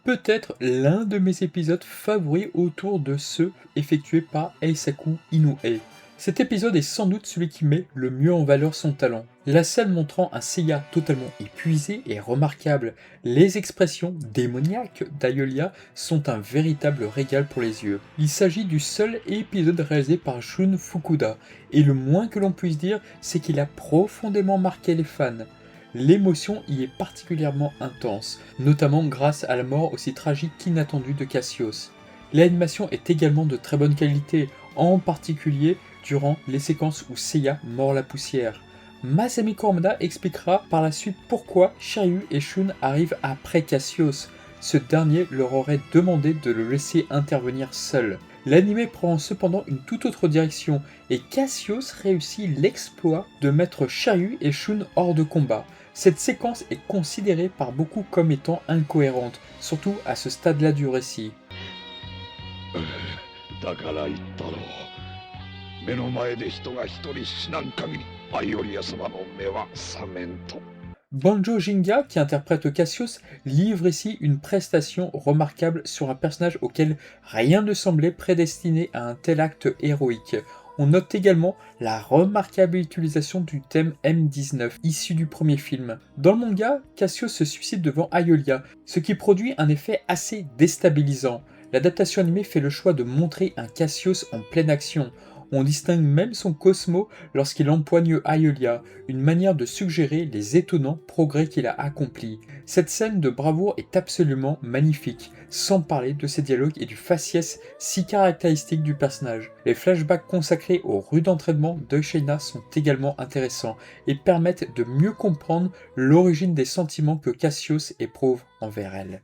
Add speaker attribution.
Speaker 1: peut-être l'un de mes épisodes favoris autour de ceux effectués par Eisaku Inoue. Cet épisode est sans doute celui qui met le mieux en valeur son talent. La scène montrant un Seiya totalement épuisé est remarquable. Les expressions démoniaques d'Aeolia sont un véritable régal pour les yeux. Il s'agit du seul épisode réalisé par Jun Fukuda, et le moins que l'on puisse dire, c'est qu'il a profondément marqué les fans. L'émotion y est particulièrement intense, notamment grâce à la mort aussi tragique qu'inattendue de Cassius. L'animation est également de très bonne qualité, en particulier durant les séquences où Seiya mord la poussière. Masami Kurumada expliquera par la suite pourquoi Shiryu et Shun arrivent après Cassius. Ce dernier leur aurait demandé de le laisser intervenir seul. L'anime prend cependant une toute autre direction et Cassius réussit l'exploit de mettre Shiryu et Shun hors de combat. Cette séquence est considérée par beaucoup comme étant incohérente, surtout à ce stade-là du récit. Banjo Jinga, qui interprète Cassius, livre ici une prestation remarquable sur un personnage auquel rien ne semblait prédestiné à un tel acte héroïque. On note également la remarquable utilisation du thème M19, issu du premier film. Dans le manga, Cassius se suicide devant Aeolia, ce qui produit un effet assez déstabilisant. L'adaptation animée fait le choix de montrer un Cassius en pleine action. On distingue même son Cosmo lorsqu'il empoigne Aeolia, une manière de suggérer les étonnants progrès qu'il a accomplis. Cette scène de bravoure est absolument magnifique, sans parler de ses dialogues et du faciès si caractéristique du personnage. Les flashbacks consacrés au rude entraînement de Sheina sont également intéressants et permettent de mieux comprendre l'origine des sentiments que Cassius éprouve envers elle.